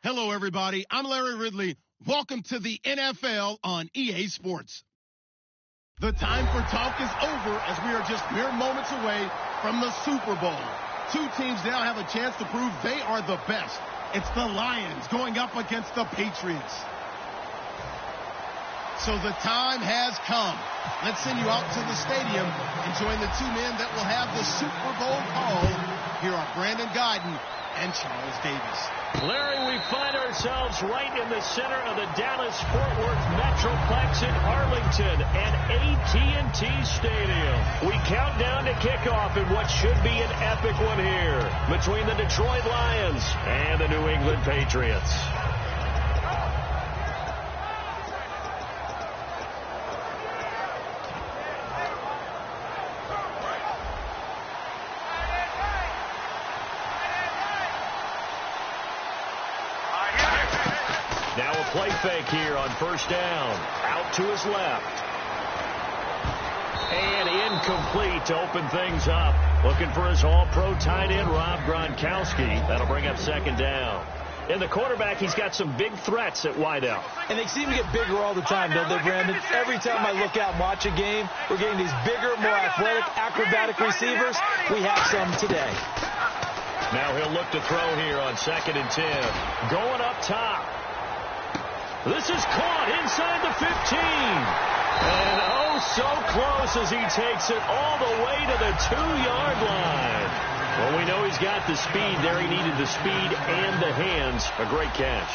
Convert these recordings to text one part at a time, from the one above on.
Hello, everybody. I'm Larry Ridley. Welcome to the NFL on EA Sports. The time for talk is over as we are just mere moments away from the Super Bowl. Two teams now have a chance to prove they are the best. It's the Lions going up against the Patriots. So the time has come. Let's send you out to the stadium and join the two men that will have the Super Bowl call. Here are Brandon Guyton and Charles Davis. Larry, we find ourselves right in the center of the Dallas-Fort Worth Metroplex in Arlington and AT&T Stadium. We count down to kickoff in what should be an epic one here between the Detroit Lions and the New England Patriots. Now a play fake here on first down. Out to his left. And incomplete to open things up. Looking for his all-pro tight end, Rob Gronkowski. That'll bring up second down. And the quarterback, he's got some big threats at wideout. And they seem to get bigger all the time, don't they, Brandon? Every time I look out and watch a game, we're getting these bigger, more athletic, acrobatic receivers. We have some today. Now he'll look to throw here on 2nd and 10. Going up top. This is caught inside the 15. And oh, so close as he takes it all the way to the 2-yard line. Well, we know he's got the speed there. He needed the speed and the hands. A great catch.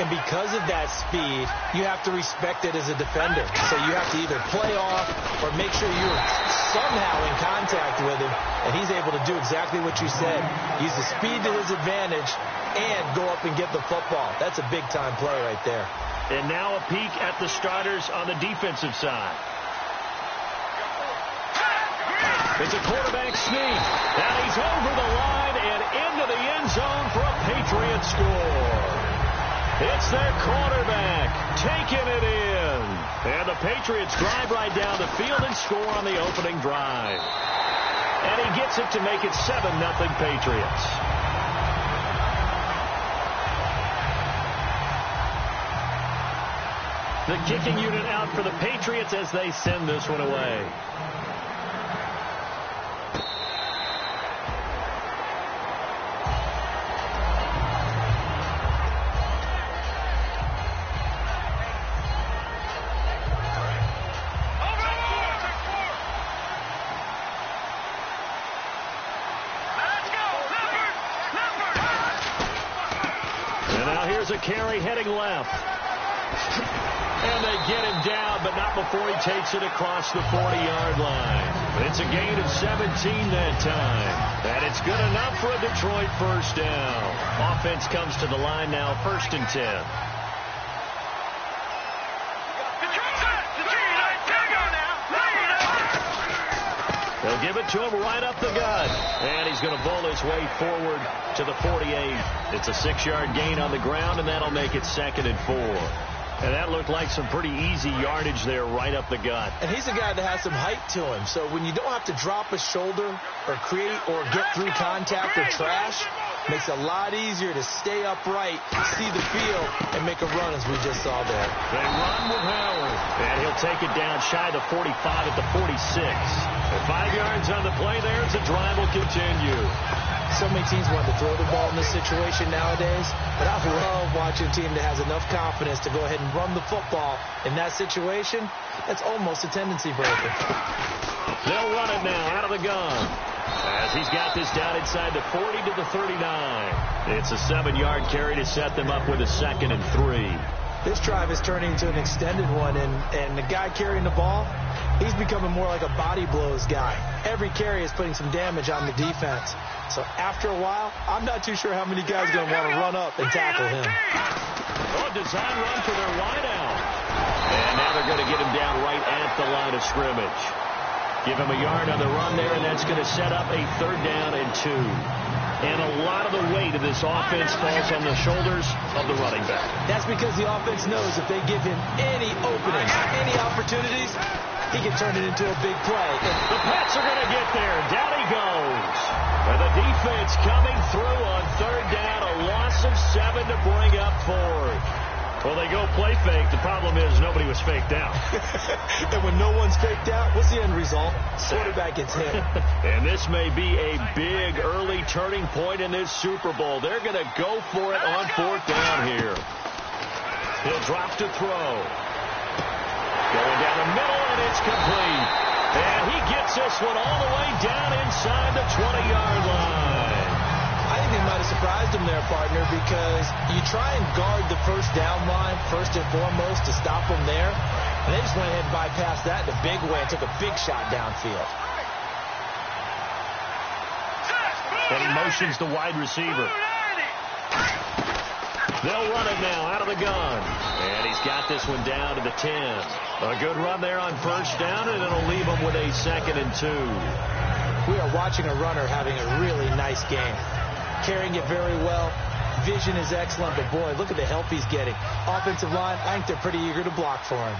And because of that speed, you have to respect it as a defender. So you have to either play off or make sure you're somehow in contact with him. And he's able to do exactly what you said. Use the speed to his advantage and go up and get the football. That's a big-time play right there. And now a peek at the starters on the defensive side. It's a quarterback sneak. Now he's over the line and into the end zone for a Patriot score. It's their quarterback taking it in. And the Patriots drive right down the field and score on the opening drive. And he gets it to make it 7-0 Patriots. The kicking unit out for the Patriots as they send this one away. And now here's a carry heading left. And they get him down, but not before he takes it across the 40-yard line. It's a gain of 17 that time. And it's good enough for a Detroit first down. Offense comes to the line now, 1st and 10. They'll give it to him right up the gut. And he's going to bowl his way forward to the 48. It's a 6-yard gain on the ground, and that'll make it 2nd and 4. And that looked like some pretty easy yardage there right up the gut. And he's a guy that has some height to him. So when you don't have to drop a shoulder or create or get through contact or trash, makes it a lot easier to stay upright, see the field, and make a run as we just saw there. They run with Howard. And he'll take it down shy of the 45 at the 46. And 5 yards on the play there as the drive will continue. So many teams want to throw the ball in this situation nowadays, but I love watching a team that has enough confidence to go ahead and run the football in that situation. That's almost a tendency breaker. They'll run it now out of the gun as he's got this down inside the 40 to the 39. It's a 7-yard carry to set them up with a 2nd and 3. This drive is turning into an extended one, and the guy carrying the ball, he's becoming more like a body blows guy. Every carry is putting some damage on the defense. So after a while, I'm not too sure how many guys are going to want to run up and tackle him. Oh, design run for their wideout. And now they're going to get him down right at the line of scrimmage. Give him a yard on the run there, and that's going to set up a 3rd down and 2. And a lot of the weight of this offense falls on the shoulders of the running back. That's because the offense knows if they give him any openings, any opportunities, he can turn it into a big play. The Pats are going to get there. Down he goes. And the defense coming through on 3rd down. A loss of 7 to bring up 4th. Well, they go play fake. The problem is nobody was faked out. And when no one's faked out, what's the end result? Quarterback gets hit. And this may be a big early turning point in this Super Bowl. They're going to go for it on 4th down here. He'll drop to throw. Going down the middle, and it's complete. And he gets this one all the way down inside the 20-yard line. I think they might have surprised him there, partner, because you try and guard the first down line first and foremost to stop them there. And they just went ahead and bypassed that in a big way and took a big shot downfield. And he motions the wide receiver. They'll run it now out of the gun. And he's got this one down to the 10. A good run there on 1st down, and it'll leave him with a 2nd and 2. We are watching a runner having a really nice game. Carrying it very well. Vision is excellent, but boy, look at the help he's getting. Offensive line, I think they're pretty eager to block for him.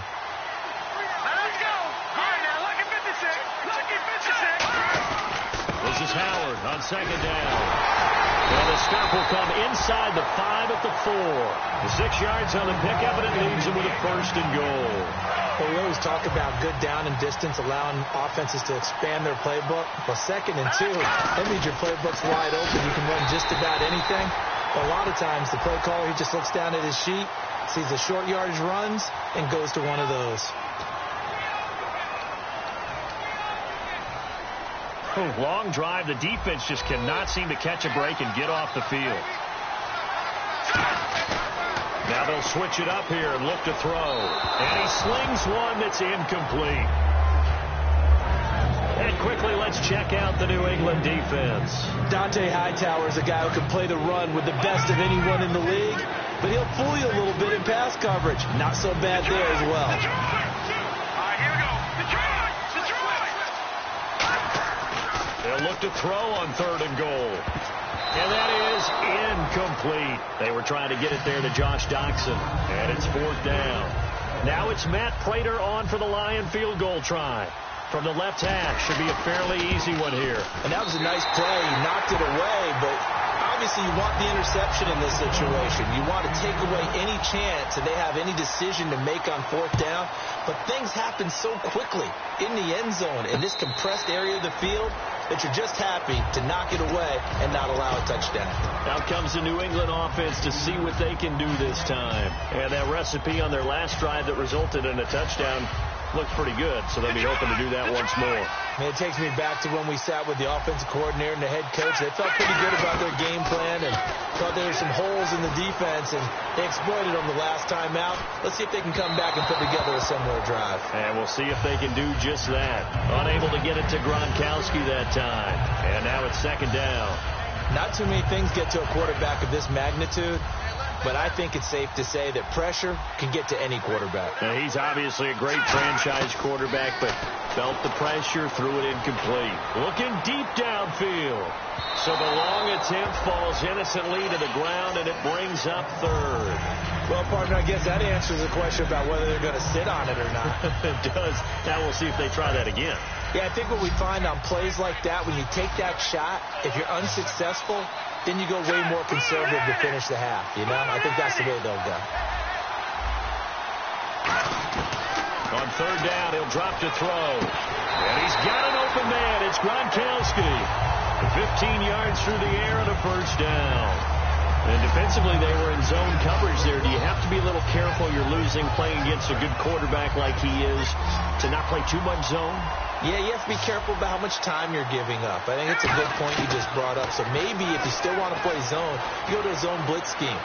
Let's go. All right, now, lucky 56. Lucky 56. This is Howard on 2nd down. And the stop will come inside the 5 at the 4. The 6 yards on the pickup, and it leaves him with a 1st and goal. Well, we always talk about good down and distance, allowing offenses to expand their playbook. Well, 2nd and 2, that means your playbook's wide open. You can run just about anything. But a lot of times, the play caller, he just looks down at his sheet, sees the short yardage runs, and goes to one of those. Long drive. The defense just cannot seem to catch a break and get off the field. Now they'll switch it up here and look to throw. And he slings one that's incomplete. And quickly, let's check out the New England defense. Dante Hightower is a guy who can play the run with the best of anyone in the league, but he'll fool you a little bit in pass coverage. Not so bad there as well. All right, here we go. Detroit! They'll look to throw on 3rd and goal. And that is incomplete. They were trying to get it there to Josh Doxson. And it's 4th down. Now it's Matt Prater on for the Lion field goal try. From the left hash. Should be a fairly easy one here. And that was a nice play. He knocked it away, but obviously you want the interception in this situation. You want to take away any chance that they have any decision to make on 4th down. But things happen so quickly in the end zone in this compressed area of the field that you're just happy to knock it away and not allow a touchdown. Out comes the New England offense to see what they can do this time. And that recipe on their last drive that resulted in a touchdown looks pretty good, so they'll be hoping to do that once more. It takes me back to when we sat with the offensive coordinator and the head coach. They felt pretty good about their game plan and thought there were some holes in the defense, and they exploited them the last time out. Let's see if they can come back and put together a similar drive. And we'll see if they can do just that. Unable to get it to Gronkowski that time. And now it's 2nd down. Not too many things get to a quarterback of this magnitude, but I think it's safe to say that pressure can get to any quarterback. Now, he's obviously a great franchise quarterback, but felt the pressure, threw it incomplete. Looking deep downfield. So the long attempt falls innocently to the ground, and it brings up 3rd. Well, partner, I guess that answers the question about whether they're going to sit on it or not. It does. Now we'll see if they try that again. Yeah, I think what we find on plays like that, when you take that shot, if you're unsuccessful, then you go way more conservative to finish the half, you know? I think that's the way they'll go. On 3rd down, he'll drop to throw. And he's got an open man. It's Gronkowski. 15 yards through the air and a 1st down. And defensively, they were in zone coverage there. Do you have to be a little careful? You're losing playing against a good quarterback like he is to not play too much zone? Yeah, you have to be careful about how much time you're giving up. I think it's a good point you just brought up. So maybe if you still want to play zone, you go to a zone blitz scheme.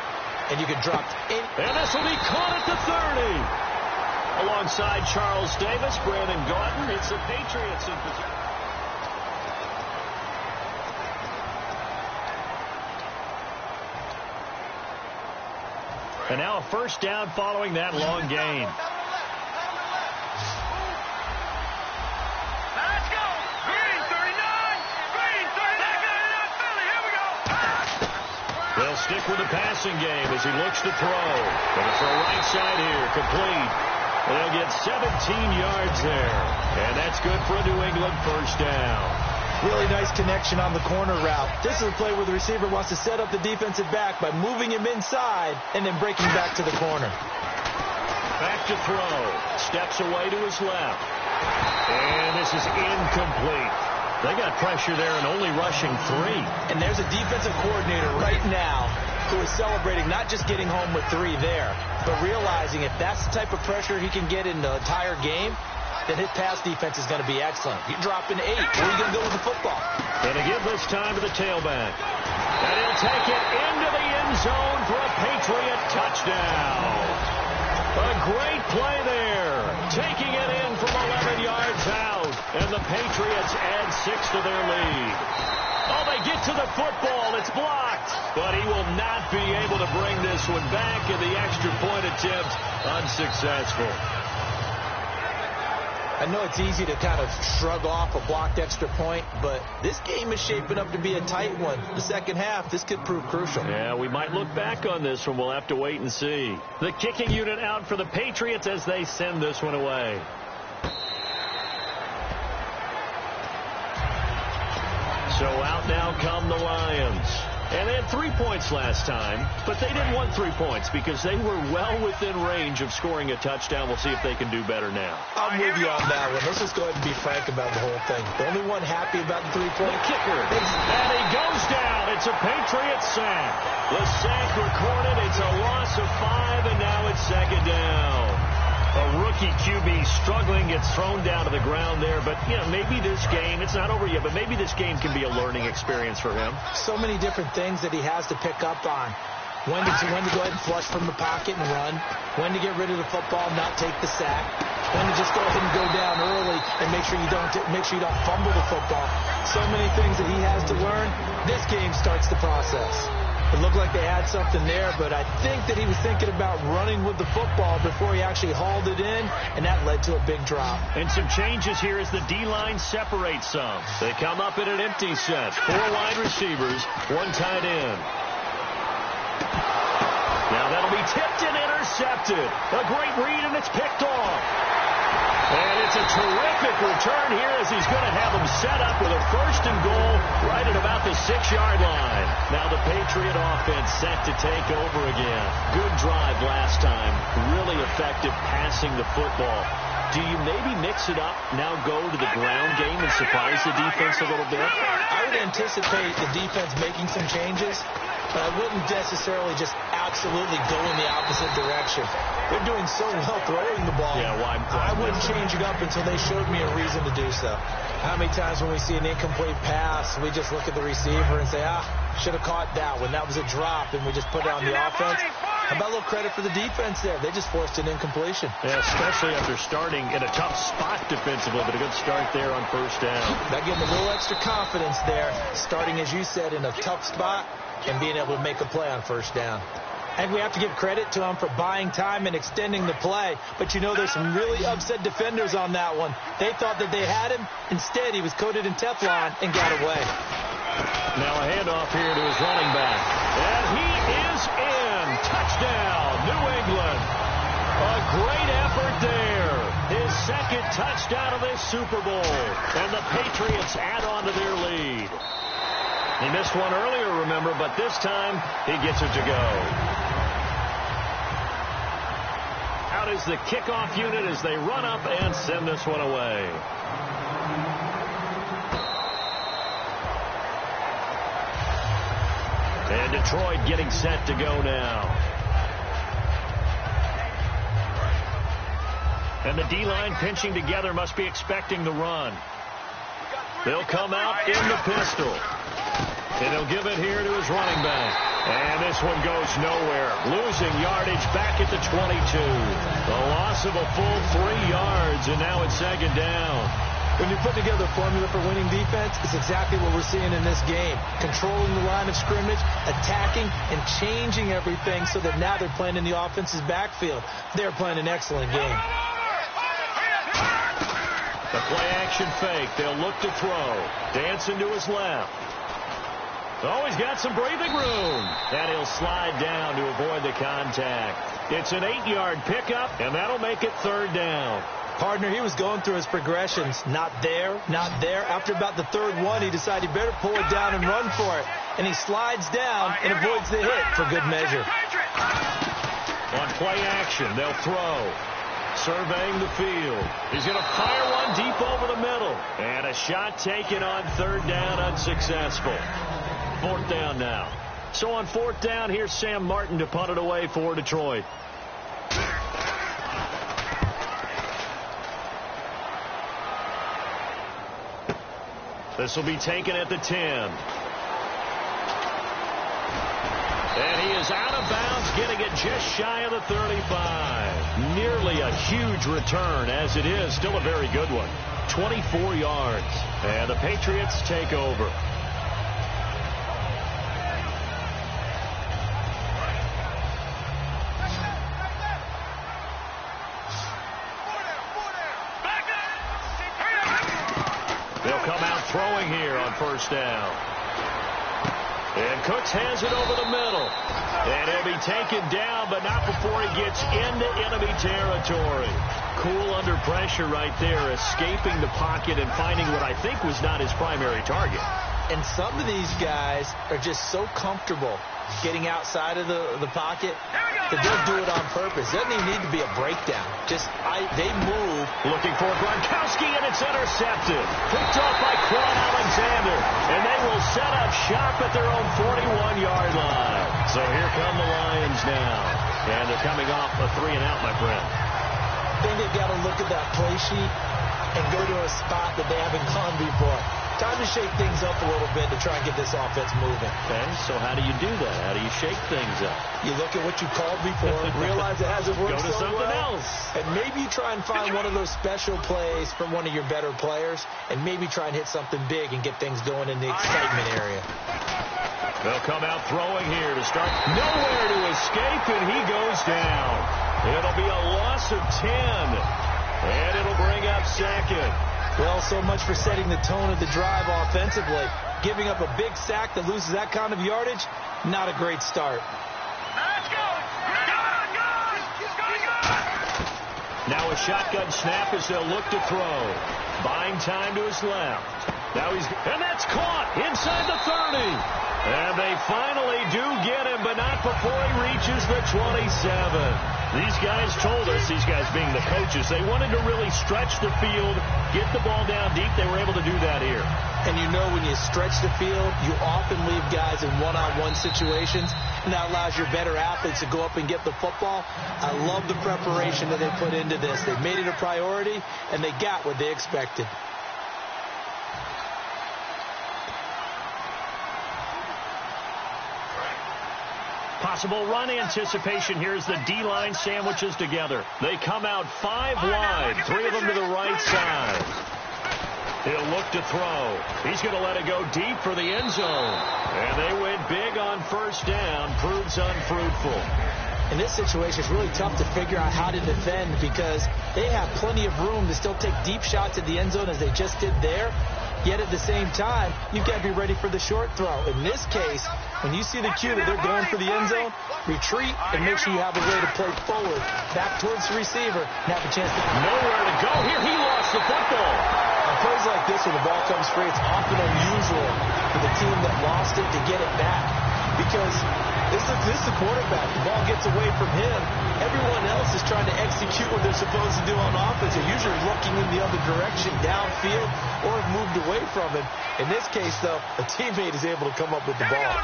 And you can drop in. And this will be caught at the 30. Alongside Charles Davis, Brandon Gaudin. It's the Patriots in position. And now a 1st down following that long gain. Let's stick with the passing game as he looks to throw. Going to throw right side here, complete. They'll get 17 yards there. And that's good for a New England first down. Really nice connection on the corner route. This is a play where the receiver wants to set up the defensive back by moving him inside and then breaking back to the corner. Back to throw. Steps away to his left. And this is incomplete. They got pressure there and only rushing 3. And there's a defensive coordinator right now who is celebrating not just getting home with 3 there, but realizing if that's the type of pressure he can get in the entire game, then his pass defense is going to be excellent. You're dropping 8. Where are you going to go with the football? Going to give this time to the tailback. And he'll take it into the end zone for a Patriot touchdown. A great play there. Taking it in from 11 yards out. And the Patriots add 6 to their lead. Oh, they get to the football. It's blocked. But he will not be able to bring this one back. And the extra point attempt unsuccessful. I know it's easy to kind of shrug off a blocked extra point, but this game is shaping up to be a tight one. The second half, this could prove crucial. Yeah, we might look back on this one. We'll have to wait and see. The kicking unit out for the Patriots as they send this one away. So out now come the Lions. And they had 3 points last time, but they didn't want 3 points because they were well within range of scoring a touchdown. We'll see if they can do better now. I'm with you on that one. Let's just go ahead and be frank about the whole thing. The only one happy about the 3-point kicker. And he goes down. It's a Patriot sack. The sack recorded. It's a loss of 5, and now it's second down. A rookie QB struggling, gets thrown down to the ground there. But, you know, maybe this game, it's not over yet, but maybe this game can be a learning experience for him. So many different things that he has to pick up on. When to go ahead and flush from the pocket and run. When to get rid of the football, not take the sack. When to just go ahead and go down early and make sure you don't fumble the football. So many things that he has to learn. This game starts the process. It looked like they had something there, but I think that he was thinking about running with the football before he actually hauled it in, and that led to a big drop. And some changes here as the D-line separates some. They come up in an empty set. 4 wide receivers, 1 tight end. Now that'll be tipped and intercepted. A great read, and it's picked off. And it's a terrific return here as he's going to have them set up with a 1st and goal right at about the 6-yard line. Now the Patriot offense set to take over again. Good drive last time. Really effective passing the football. Do you maybe mix it up, now go to the ground game and surprise the defense a little bit? I would anticipate the defense making some changes, but I wouldn't necessarily just absolutely go in the opposite direction. They're doing so well throwing the ball. Yeah, why I wouldn't change it up until they showed me a reason to do so. How many times when we see an incomplete pass, we just look at the receiver and say, should have caught that one. That was a drop, and we just put it on the offense. How about a little credit for the defense there? They just forced an incompletion. Yeah, especially after starting in a tough spot defensively, but a good start there on 1st down. That gave them a little extra confidence there, starting, as you said, in a tough spot and being able to make a play on 1st down. And we have to give credit to him for buying time and extending the play. But, you know, there's some really upset defenders on that one. They thought that they had him. Instead, he was coated in Teflon and got away. Now a handoff here to his running back. And he is in. Touchdown, New England. A great effort there. His 2nd touchdown of this Super Bowl. And the Patriots add on to their lead. He missed one earlier, remember, but this time he gets it to go. Out is the kickoff unit as they run up and send this one away. And Detroit getting set to go now. And the D-line pinching together, must be expecting the run. They'll come out in the pistol. And he'll give it here to his running back. And this one goes nowhere. Losing yardage back at the 22. The loss of a full 3 yards, and now it's 2nd down. When you put together a formula for winning defense, it's exactly what we're seeing in this game. Controlling the line of scrimmage, attacking, and changing everything so that now they're playing in the offense's backfield. They're playing an excellent game. The play-action fake. They'll look to throw. Dancing to his left. Oh, he's got some breathing room. And he'll slide down to avoid the contact. It's an 8-yard pickup, and that'll make it 3rd down. Partner, he was going through his progressions. Not there, not there. After about the 3rd one, he decided he better pull it down and run for it. And he slides down and avoids the hit for good measure. On play action, they'll throw. Surveying the field. He's going to fire one deep over the middle. And a shot taken on 3rd down, unsuccessful. 4th down now. So on 4th down, here's Sam Martin to punt it away for Detroit. This will be taken at the 10. And he is out of bounds, getting it just shy of the 35. Nearly a huge return, as it is. Still a very good one. 24 yards. And the Patriots take over. They'll come out throwing here on 1st down. And Cooks has it over the middle. And he'll be taken down, but not before he gets into enemy territory. Cool under pressure right there, escaping the pocket and finding what I think was not his primary target. And some of these guys are just so comfortable getting outside of the pocket that they'll do it on purpose. Doesn't even need to be a breakdown. They move. Looking for Gronkowski, and it's intercepted. Picked off by Quan Alexander. And they will set up shop at their own 41-yard line. So here come the Lions now. And they're coming off a 3-and-out, my friend. I think they've got to look at that play sheet and go to a spot that they haven't gone before. Time to shake things up a little bit to try and get this offense moving. Okay, so how do you do that? How do you shake things up? You look at what you called before, realize it hasn't worked Go to so something well, else. and maybe try and find one of those special plays from one of your better players, and maybe try and hit something big and get things going in the excitement area. They'll come out throwing here to start. Nowhere to escape, and he goes down. It'll be a loss of 10, and it'll bring up 2nd. Well, so much for setting the tone of the drive offensively. Giving up a big sack that loses that kind of yardage, not a great start. Let's go! Now a shotgun snap as they'll look to throw. Buying time to his left. And that's caught inside the 30. And they finally do get him, but not before he reaches the 27. These guys told us, these guys being the coaches, they wanted to really stretch the field, get the ball down deep. They were able to do that here. And you know when you stretch the field, you often leave guys in one-on-one situations, and that allows your better athletes to go up and get the football. I love the preparation that they put into this. They made it a priority, and they got what they expected. Possible run anticipation here as the D-line sandwiches together. They come out 5 wide, 3 of them to the right side. He'll look to throw. He's going to let it go deep for the end zone. And they went big on 1st down. Proves unfruitful. In this situation, it's really tough to figure out how to defend because they have plenty of room to still take deep shots at the end zone as they just did there. Yet at the same time, you've got to be ready for the short throw. In this case, when you see the cue that they're going for the end zone, retreat and make sure you have a way to play forward, back towards the receiver, and have a chance to... Nowhere to go. Here, he lost the football. On plays like this, when the ball comes free, it's often unusual for the team that lost it to get it back. Because this is the quarterback. The ball gets away from him. Everyone else is trying to execute what they're supposed to do on offense. They're usually looking in the other direction, downfield, or have moved away from him. In this case, though, a teammate is able to come up with the ball.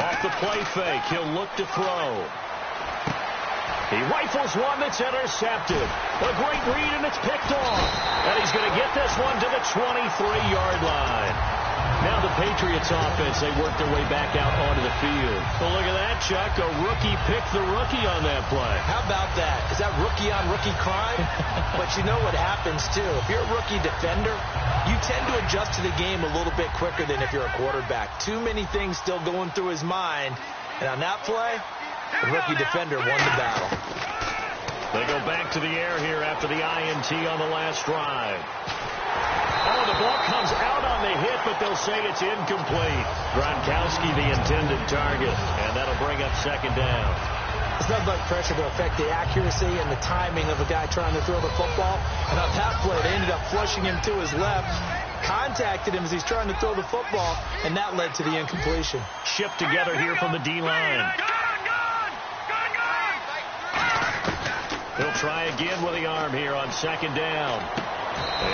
Off the play fake, he'll look to throw. He rifles one that's intercepted. A great read, and it's picked off. And he's going to get this one to the 23-yard line. Now the Patriots offense, they work their way back out onto the field. So look at that, Chuck. A rookie picked the rookie on that play. How about that? Is that rookie-on-rookie crime? But you know what happens, too. If you're a rookie defender, you tend to adjust to the game a little bit quicker than if you're a quarterback. Too many things still going through his mind. And on that play, the rookie defender won the battle. They go back to the air here after the INT on the last drive. Oh, the ball comes out on the hit, but they'll say it's incomplete. Gronkowski, the intended target, and that'll bring up second down. It's not much pressure to affect the accuracy and the timing of a guy trying to throw the football. And on that play, they ended up flushing him to his left, contacted him as he's trying to throw the football, and that led to the incompletion. Shipped together here from the D-line. He'll try again with the arm here on second down.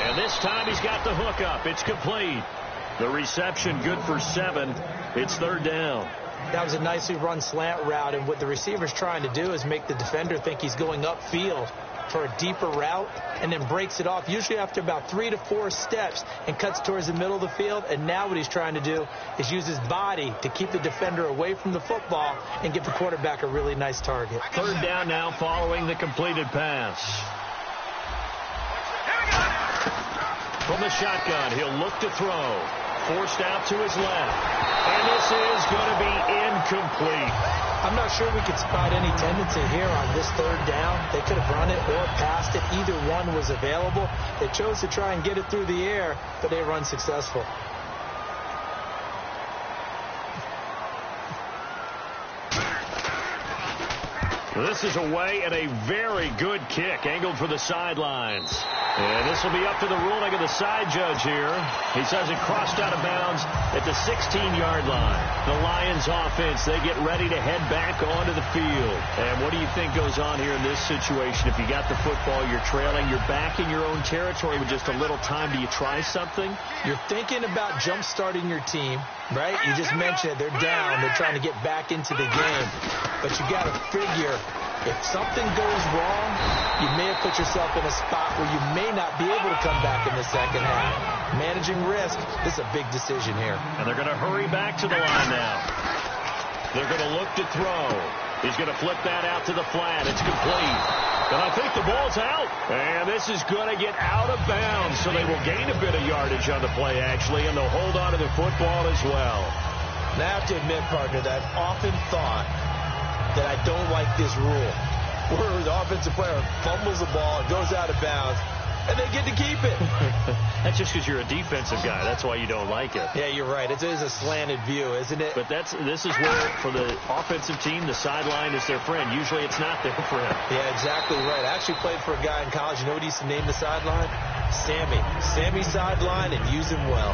And this time he's got the hook up. It's complete. The reception good for 7. It's third down. That was a nicely run slant route, and what the receiver's trying to do is make the defender think he's going upfield for a deeper route and then breaks it off, usually after about 3 to 4 steps, and cuts towards the middle of the field. And now what he's trying to do is use his body to keep the defender away from the football and give the quarterback a really nice target. Third down now following the completed pass. From the shotgun, he'll look to throw. Forced out to his left. And this is going to be incomplete. I'm not sure we could spot any tendency here on this third down. They could have run it or passed it. Either one was available. They chose to try and get it through the air, but they were unsuccessful. This is away and a very good kick, angled for the sidelines. And this will be up to the ruling of the side judge here. He says it crossed out of bounds at the 16-yard line. The Lions offense, they get ready to head back onto the field. And what do you think goes on here in this situation? If you got the football, you're trailing, you're back in your own territory with just a little time. Do you try something? You're thinking about jump-starting your team, right? You just mentioned they're down. They're trying to get back into the game. But you got to figure, if something goes wrong, you may have put yourself in a spot where you may not be able to come back in the second half. Managing risk, this is a big decision here. And they're going to hurry back to the line now. They're going to look to throw. He's going to flip that out to the flat. It's complete. And I think the ball's out. And this is going to get out of bounds, so they will gain a bit of yardage on the play, actually, and they'll hold on to the football as well. And I have to admit, partner, that I've often thought that I don't like this rule, where the offensive player fumbles the ball, it goes out of bounds, and they get to keep it. That's just because you're a defensive guy. That's why you don't like it. Yeah, you're right. It is a slanted view, isn't it? But this is where, for the offensive team, the sideline is their friend. Usually it's not their friend. Yeah, exactly right. I actually played for a guy in college. You know what he used to name the sideline? Sammy. Sammy sideline, and use him well.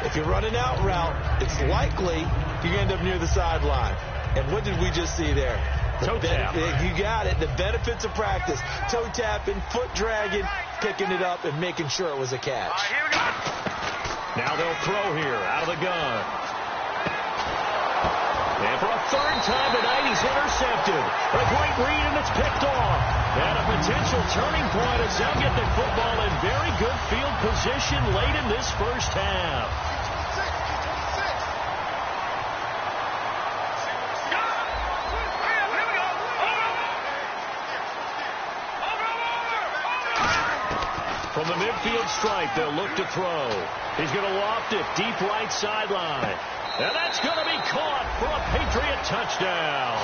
If you're running out route, it's likely you're going to end up near the sideline. And what did we just see there? Toe tap. You got it. The benefits of practice. Toe tapping, foot dragging, picking it up, and making sure it was a catch. All right, here we go. Now they'll throw here out of the gun. And for a third time tonight, he's intercepted. A great read, and it's picked off. And a potential turning point as they'll get the football in very good field position late in this first half. From the midfield stripe, they'll look to throw. He's going to loft it deep right sideline. And that's going to be caught for a Patriot touchdown.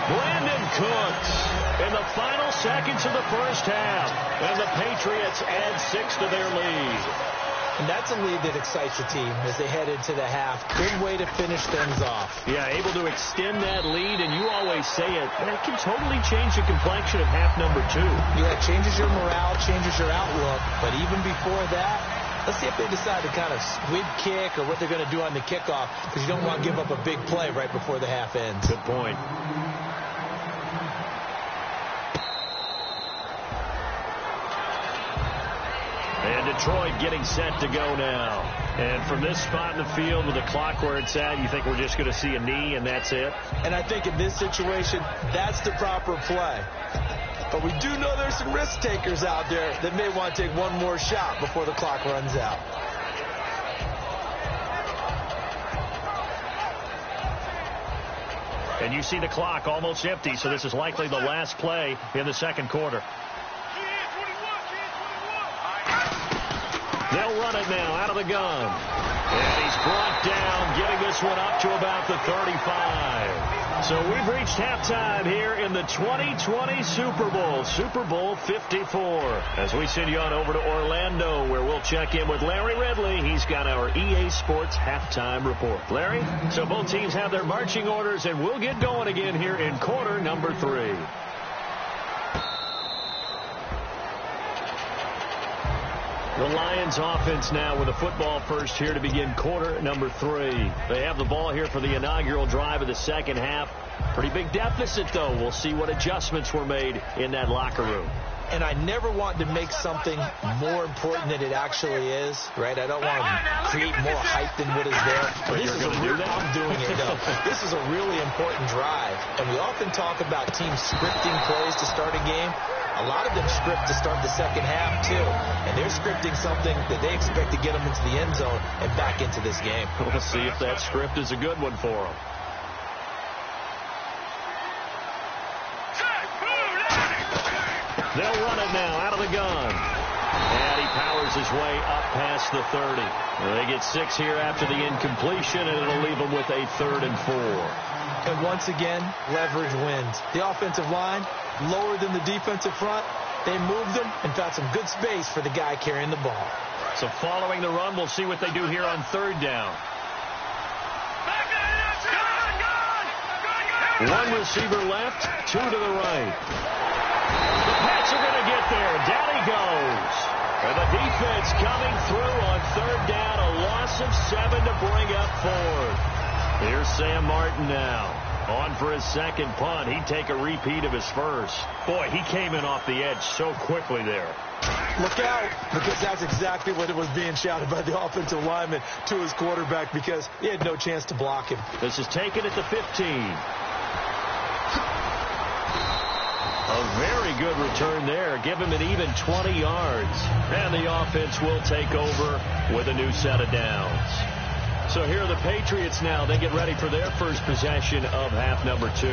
Brandon Cooks in the final seconds of the first half. And the Patriots add 6 to their lead. And that's a lead that excites the team as they head into the half. Good way to finish things off. Yeah, able to extend that lead, and you always say it, that can totally change the complexion of half number 2. Yeah, it changes your morale, changes your outlook. But even before that, let's see if they decide to kind of squib kick or what they're going to do on the kickoff, because you don't want to give up a big play right before the half ends. Good point. And Detroit getting set to go now. And from this spot in the field with the clock where it's at, you think we're just going to see a knee and that's it? And I think in this situation, that's the proper play. But we do know there's some risk takers out there that may want to take one more shot before the clock runs out. And you see the clock almost empty, so this is likely the last play in the second quarter. They'll run it now out of the gun. And he's brought down, getting this one up to about the 35. So we've reached halftime here in the 2020 Super Bowl, Super Bowl 54. As we send you on over to Orlando, where we'll check in with Larry Ridley. He's got our EA Sports halftime report. Larry, so both teams have their marching orders, and we'll get going again here in quarter number 3. The Lions offense now with a football first here to begin quarter number 3. They have the ball here for the inaugural drive of the second half. Pretty big deficit, though. We'll see what adjustments were made in that locker room. And I never want to make something more important than it actually is, right? I don't want to create more hype than what is there. But this is I'm doing it, though. This is a really important drive. And we often talk about teams scripting plays to start a game. A lot of them script to start the second half, too. And they're scripting something that they expect to get them into the end zone and back into this game. We'll see if that script is a good one for them. They'll run it now out of the gun. And he powers his way up past the 30. They get 6 here after the incompletion, and it'll leave them with a 3rd and 4. And once again, leverage wins. The offensive line, lower than the defensive front. They moved them and found some good space for the guy carrying the ball. So following the run, we'll see what they do here on 3rd down. One receiver left, 2 to the right. The Pats are going to get there. Down he goes. And the defense coming through on 3rd down. A loss of 7 to bring up 4th. Here's Sam Martin now. On for his second punt. He'd take a repeat of his first. Boy, he came in off the edge so quickly there. Look out, because that's exactly what it was being shouted by the offensive lineman to his quarterback, because he had no chance to block him. This is taken at the 15. A very good return there. Give him an even 20 yards. And the offense will take over with a new set of downs. So here are the Patriots now. They get ready for their first possession of half number 2.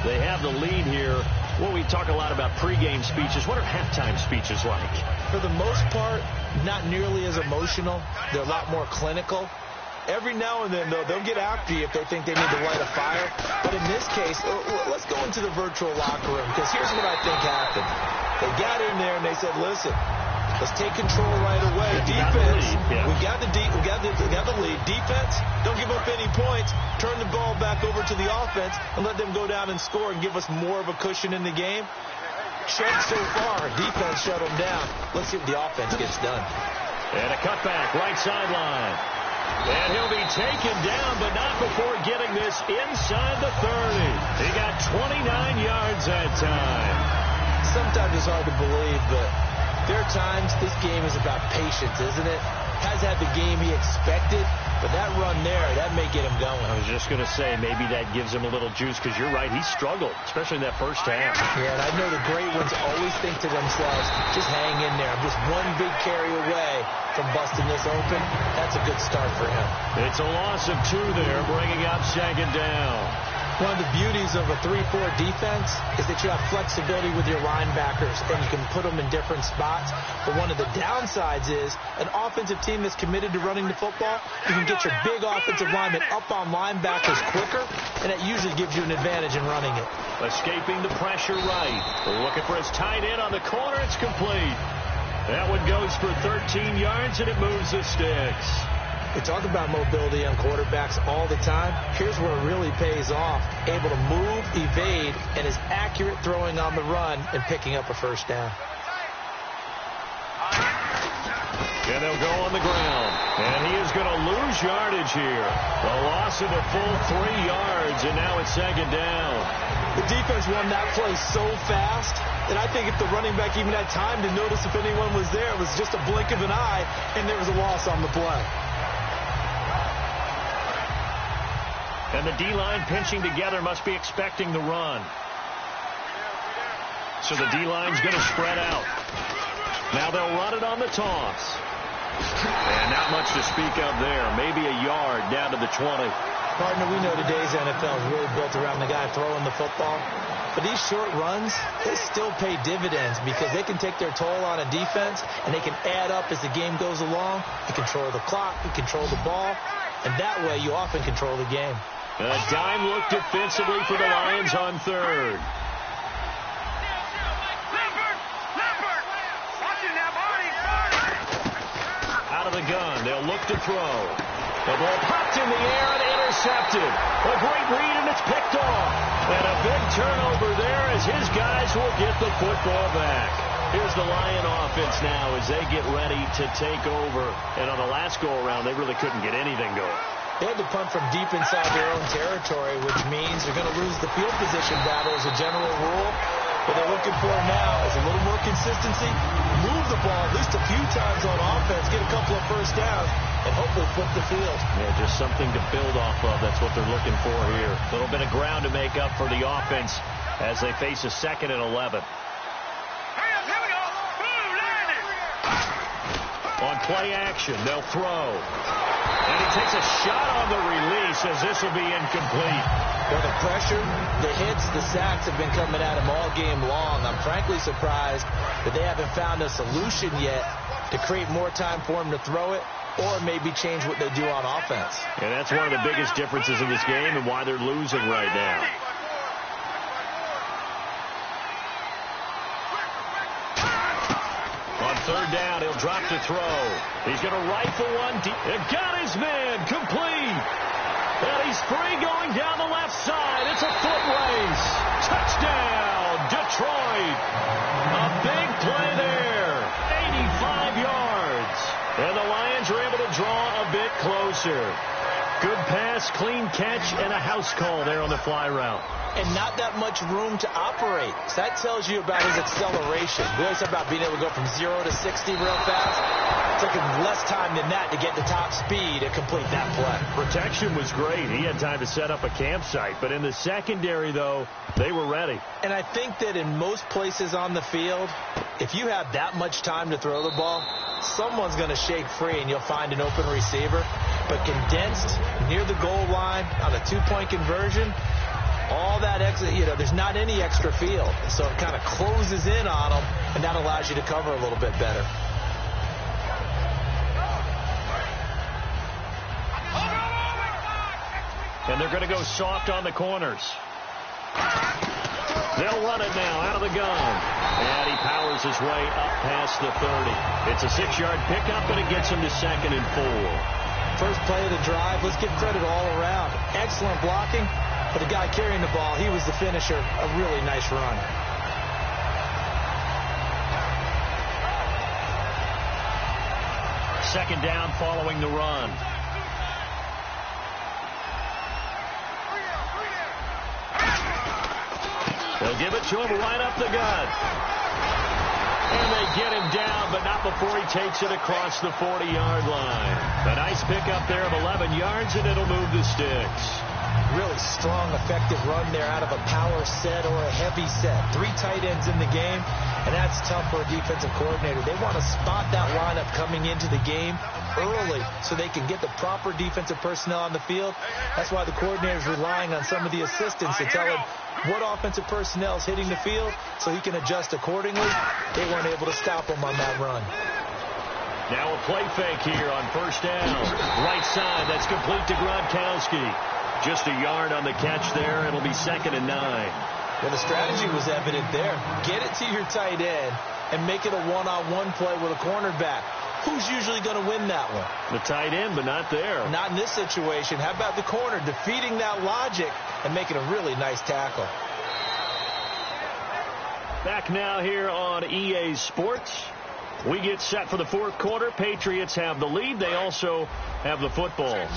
They have the lead here. Well, we talk a lot about pregame speeches. What are halftime speeches like? For the most part, not nearly as emotional. They're a lot more clinical. Every now and then, though, they'll get after you if they think they need to light a fire. But in this case, let's go into the virtual locker room, because here's what I think happened. They got in there and they said, listen, let's take control right away. Defense, we got the lead. Defense, don't give up any points. Turn the ball back over to the offense and let them go down and score and give us more of a cushion in the game. Check so far. Defense shut them down. Let's see what the offense gets done. And a cutback, right sideline. And he'll be taken down, but not before getting this inside the 30. He got 29 yards that time. Sometimes it's hard to believe, but there are times this game is about patience, isn't it? Has had the game he expected, but that run there, that may get him going. I was just going to say, maybe that gives him a little juice, because you're right, he struggled, especially in that first half. Yeah, and I know the great ones always think to themselves, just hang in there. I'm just one big carry away from busting this open. That's a good start for him. It's a loss of 2 there, bringing up 2nd down. One of the beauties of a 3-4 defense is that you have flexibility with your linebackers, and you can put them in different spots. But one of the downsides is an offensive team that's committed to running the football, you can get your big offensive linemen up on linebackers quicker, and that usually gives you an advantage in running it. Escaping the pressure right. Looking for his tight end on the corner. It's complete. That one goes for 13 yards, and it moves the sticks. We talk about mobility on quarterbacks all the time. Here's where it really pays off. Able to move, evade, and is accurate throwing on the run and picking up a first down. And they'll go on the ground. And he is going to lose yardage here. A loss of a full 3 yards, and now it's 2nd down. The defense won that play so fast that I think if the running back even had time to notice if anyone was there, it was just a blink of an eye, and there was a loss on the play. And the D-line pinching together must be expecting the run. So the D-line's going to spread out. Now they'll run it on the toss. And not much to speak of there. Maybe a yard down to the 20. Partner, we know today's NFL is really built around the guy throwing the football. But these short runs, they still pay dividends because they can take their toll on a defense, and they can add up as the game goes along. You control the clock, you control the ball, and that way you often control the game. A dime look defensively for the Lions on third. Out of the gun, they'll look to throw. The ball popped in the air and intercepted. A great read, and it's picked off. And a big turnover there as his guys will get the football back. Here's the Lion offense now as they get ready to take over. And on the last go-around, they really couldn't get anything going. They had to punt from deep inside their own territory, which means they're going to lose the field position battle as a general rule. What they're looking for now is a little more consistency, move the ball at least a few times on offense, get a couple of first downs, and hopefully flip the field. Yeah, just something to build off of. That's what they're looking for here. A little bit of ground to make up for the offense as they face a 2nd and 11. On play action, they'll throw. And he takes a shot on the release as this will be incomplete. Well, the pressure, the hits, the sacks have been coming at him all game long. I'm frankly surprised that they haven't found a solution yet to create more time for him to throw it or maybe change what they do on offense. And that's one of the biggest differences in this game and why they're losing right now. On third down, he'll drop to throw. He's going to rifle one deep. It got his man complete. And he's free going down the left side. It's a foot race. Touchdown, Detroit. A big play there. 85 yards. And the Lions are able to draw a bit closer. Good pass, clean catch, and a house call there on the fly route. And not that much room to operate. So that tells you about his acceleration. We always talk about being able to go from 0 to 60 real fast. It took him less time than that to get the top speed and complete that play. Protection was great. He had time to set up a campsite. But in the secondary, though, they were ready. And I think that in most places on the field, if you have that much time to throw the ball, someone's going to shake free and you'll find an open receiver. But condensed near the goal line on a 2-point conversion, all that extra, there's not any extra field. So it kind of closes in on them, and that allows you to cover a little bit better. And they're going to go soft on the corners. They'll run it now out of the gun. And he powers his way up past the 30. It's a 6-yard pickup, and it gets him to 2nd and 4. First play of the drive, let's give credit all around. Excellent blocking, but the guy carrying the ball, he was the finisher. A really nice run. Second down following the run. They'll give it to him right up the gut. And they get him down, but not before he takes it across the 40-yard line. A nice pickup there of 11 yards, and it'll move the sticks. Really strong, effective run there out of a power set or a heavy set. 3 tight ends in the game, and that's tough for a defensive coordinator. They want to spot that lineup coming into the game early so they can get the proper defensive personnel on the field. That's why the coordinator is relying on some of the assistants to tell him what offensive personnel is hitting the field so he can adjust accordingly. They weren't able to stop him on that run. Now a play fake here on first down. Right side, that's complete to Gronkowski. Just a yard on the catch there. It'll be 2nd and 9. Well, the strategy was evident there. Get it to your tight end and make it a one-on-one play with a cornerback. Who's usually going to win that one? The tight end, but not there. Not in this situation. How about the corner defeating that logic and making a really nice tackle? Back now here on EA Sports. We get set for the fourth quarter. Patriots have the lead. They also have the football.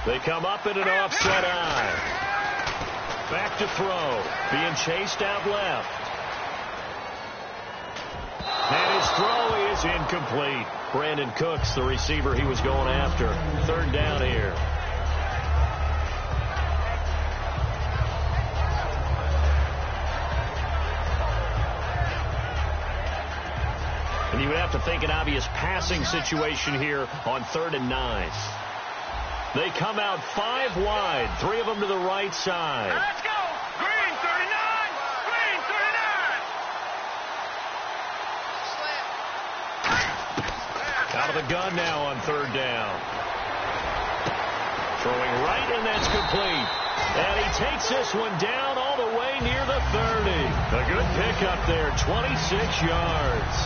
They come up in an offset eye. Back to throw. Being chased out left. And his throw is incomplete. Brandon Cooks, the receiver he was going after. Third down here. And you would have to think an obvious passing situation here on 3rd and 9. They come out 5 wide, 3 of them to the right side. Let's go! Green 39! Green 39! Out of the gun now on 3rd down. Throwing right, and that's complete. And he takes this one down all the way near the 30. A good pickup there, 26 yards.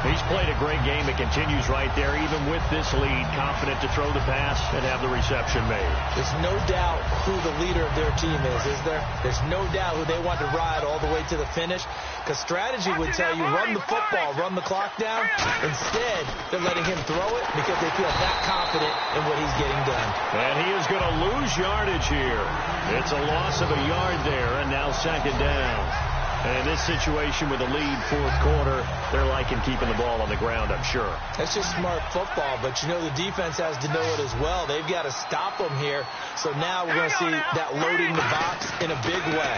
He's played a great game. It continues right there, even with this lead. Confident to throw the pass and have the reception made. There's no doubt who the leader of their team is there? There's no doubt who they want to ride all the way to the finish. Because strategy would tell you, run the football, run the clock down. Instead, they're letting him throw it because they feel that confident in what he's getting done. And he is going to lose yardage here. It's a loss of a yard there, and now second down. And in this situation with a lead fourth quarter, they're liking keeping the ball on the ground, I'm sure. That's just smart football, but you know the defense has to know it as well. They've got to stop them here. So now we're going to see that loading the box in a big way.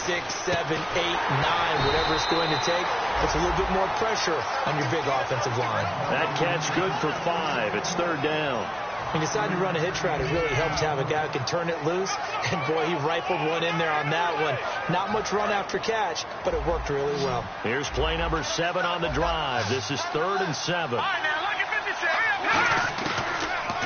6, 7, 8, 9, whatever it's going to take. Puts a little bit more pressure on your big offensive line. That catch good for 5. It's third down. He decided to run a hitch route. It really helped to have a guy who can turn it loose. And, boy, he rifled one in there on that one. Not much run after catch, but it worked really well. Here's play number 7 on the drive. This is 3rd and 7.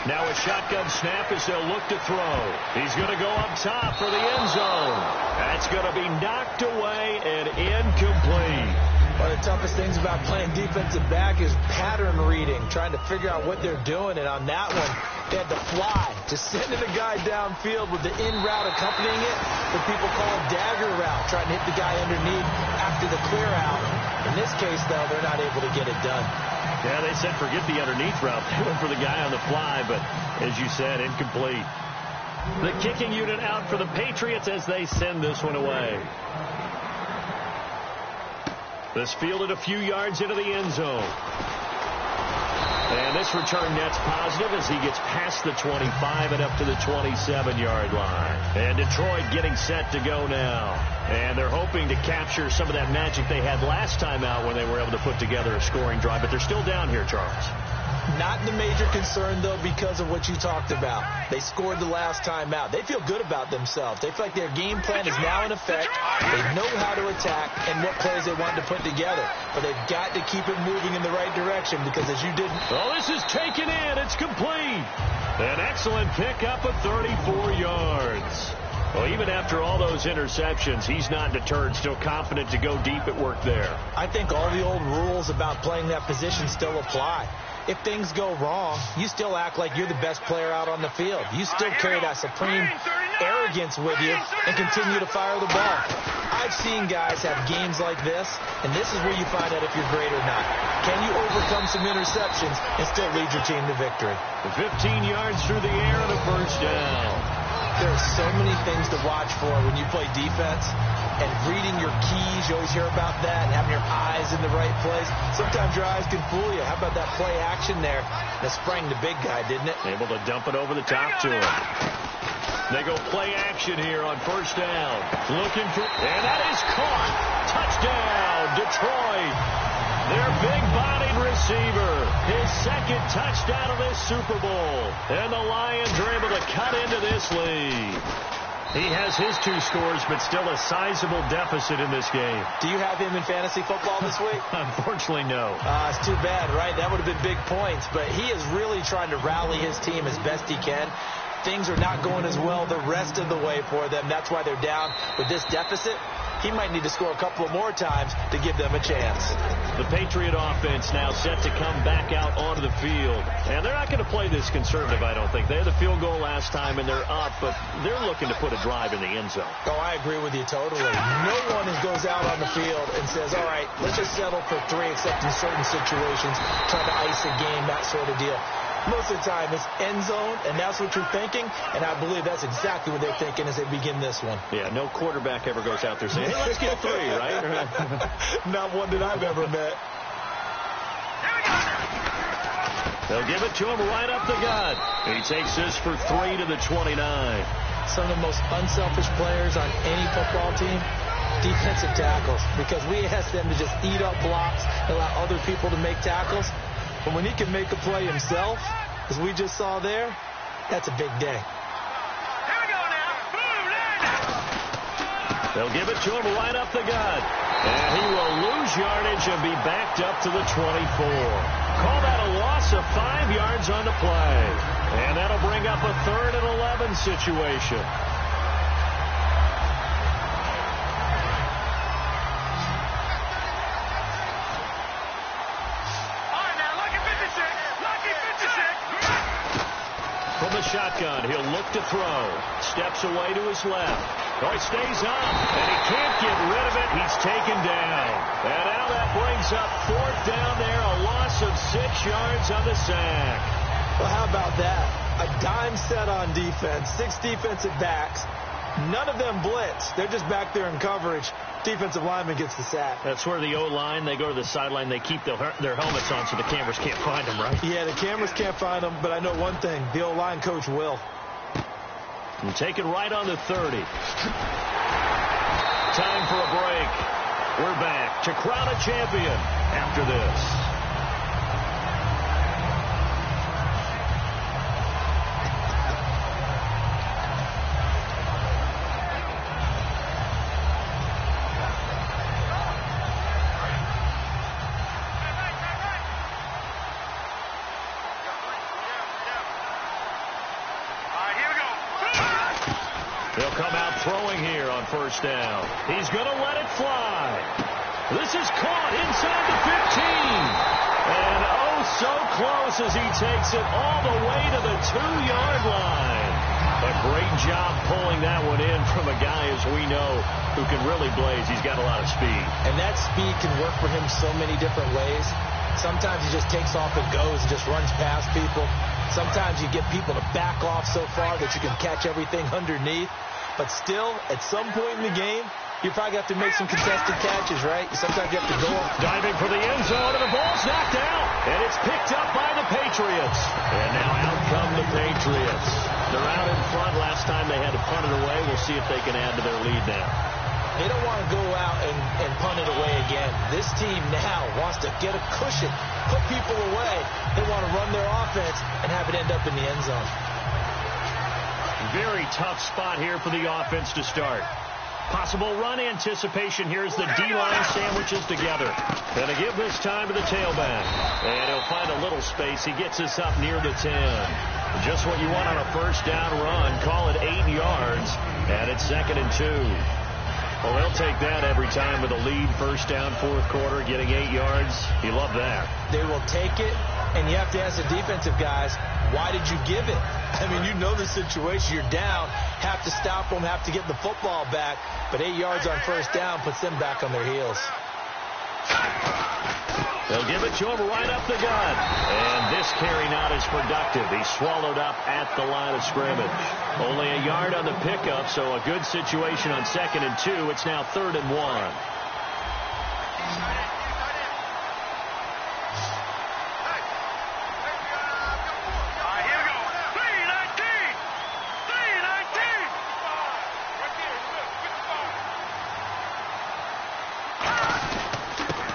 Now a shotgun snap as they'll look to throw. He's going to go up top for the end zone. That's going to be knocked away and incomplete. One of the toughest things about playing defensive back is pattern reading, trying to figure out what they're doing. And on that one, they had to fly, just sending a guy downfield with the in route accompanying it. What people call a dagger route, trying to hit the guy underneath after the clear out. In this case, though, they're not able to get it done. Yeah, they said forget the underneath route. They went for the guy on the fly, but as you said, incomplete. The kicking unit out for the Patriots as they send this one away. This fielded a few yards into the end zone. And this return net's positive as he gets past the 25 and up to the 27-yard line. And Detroit getting set to go now. And they're hoping to capture some of that magic they had last time out when they were able to put together a scoring drive. But they're still down here, Charles. Not the major concern, though, because of what you talked about. They scored the last time out. They feel good about themselves. They feel like their game plan is now in effect. They know how to attack and what plays they want to put together. But they've got to keep it moving in the right direction because as you didn't... Oh, this is taken in. It's complete. An excellent pickup of 34 yards. Well, even after all those interceptions, he's not deterred, still confident to go deep at work there. I think all the old rules about playing that position still apply. If things go wrong, you still act like you're the best player out on the field. You still carry that supreme arrogance with you and continue to fire the ball. I've seen guys have games like this, and this is where you find out if you're great or not. Can you overcome some interceptions and still lead your team to victory? 15 yards through the air and a first down. There are so many things to watch for when you play defense. And reading your keys, you always hear about that, and having your eyes in the right place. Sometimes your eyes can fool you. How about that play action there? That sprang the big guy, didn't it? Able to dump it over the top to him. They go play action here on first down. Looking for, and that is caught. Touchdown, Detroit. Their big-bodied receiver. His second touchdown of this Super Bowl. And the Lions are able to cut into this lead. He has his 2 scores, but still a sizable deficit in this game. Do you have him in fantasy football this week? Unfortunately, no. It's too bad, right? That would have been big points. But he is really trying to rally his team as best he can. Things are not going as well the rest of the way for them. That's why they're down with this deficit. He might need to score a couple of more times to give them a chance. The Patriot offense now set to come back out onto the field. And they're not going to play this conservative, I don't think. They had the field goal last time, and they're up, but they're looking to put a drive in the end zone. Oh, I agree with you totally. No one goes out on the field and says, all right, let's just settle for 3, except in certain situations, trying to ice a game, that sort of deal. Most of the time, it's end zone, and that's what you're thinking, and I believe that's exactly what they're thinking as they begin this one. Yeah, no quarterback ever goes out there saying, hey, let's get 3, right? Not one that I've ever met. They'll give it to him right up the gut. He takes this for 3 to the 29. Some of the most unselfish players on any football team, defensive tackles, because we ask them to just eat up blocks and allow other people to make tackles. But when he can make a play himself, as we just saw there, that's a big day. Here we go now. Boom, They'll give it to him right up the gut. And he will lose yardage and be backed up to the 24. They'll call that a loss of 5 yards on the play. And that'll bring up a 3rd and 11 situation. From the shotgun, he'll look to throw. Steps away to his left. Oh, he stays up, and he can't get rid of it. He's taken down. And now that brings up 4th down there, a loss of 6 yards on the sack. Well, how about that? A dime set on defense, 6 defensive backs. None of them blitz. They're just back there in coverage. Defensive lineman gets the sack. That's where the O-line, they go to the sideline, they keep their helmets on so the cameras can't find them, right? Yeah, the cameras can't find them, but I know one thing. The O-line coach will. And take it right on the 30. Time for a break. We're back to crown a champion after this. He'll come out throwing here on 1st down. He's going to let it fly. This is caught inside the 15. And oh, so close as he takes it all the way to the 2-yard line. A great job pulling that one in from a guy, as we know, who can really blaze. He's got a lot of speed. And that speed can work for him so many different ways. Sometimes he just takes off and goes and just runs past people. Sometimes you get people to back off so far that you can catch everything underneath. But still, at some point in the game, you probably have to make some contested catches, right? Sometimes you have to go up. Diving for the end zone, and the ball's knocked out. And it's picked up by the Patriots. And now out come the Patriots. They're out in front. Last time they had to punt it away. We'll see if they can add to their lead now. They don't want to go out and punt it away again. This team now wants to get a cushion, put people away. They want to run their offense and have it end up in the end zone. Very tough spot here for the offense to start. Possible run anticipation here as the D-line sandwiches together. And to give this time to the tailback. And he'll find a little space. He gets us up near the 10. Just what you want on a 1st down run. Call it 8 yards. And it's 2nd and 2. Well, they'll take that every time with a lead. 1st down, 4th quarter, getting 8 yards. You love that. They will take it, and you have to ask the defensive guys, why did you give it? I mean, you know the situation. You're down, have to stop them, have to get the football back. But 8 yards on 1st down puts them back on their heels. They'll give it to him right up the gut. And this carry not as productive. He's swallowed up at the line of scrimmage. Only a yard on the pickup, so a good situation on 2nd and 2. It's now 3rd and 1.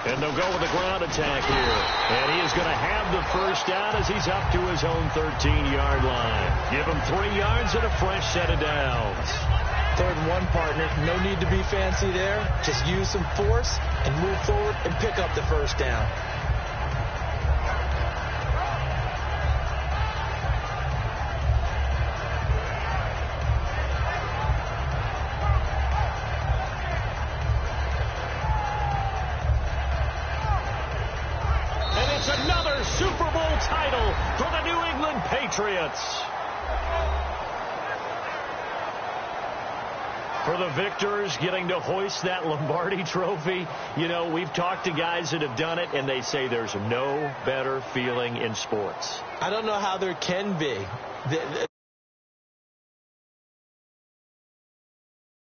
And they'll go with a ground attack here. And he is going to have the 1st down as he's up to his own 13-yard line. Give him 3 yards and a fresh set of downs. 3rd and 1, partner. No need to be fancy there. Just use some force and move forward and pick up the 1st down. Another Super Bowl title for the New England Patriots. For the victors getting to hoist that Lombardi trophy, you know, we've talked to guys that have done it, and they say there's no better feeling in sports. I don't know how there can be.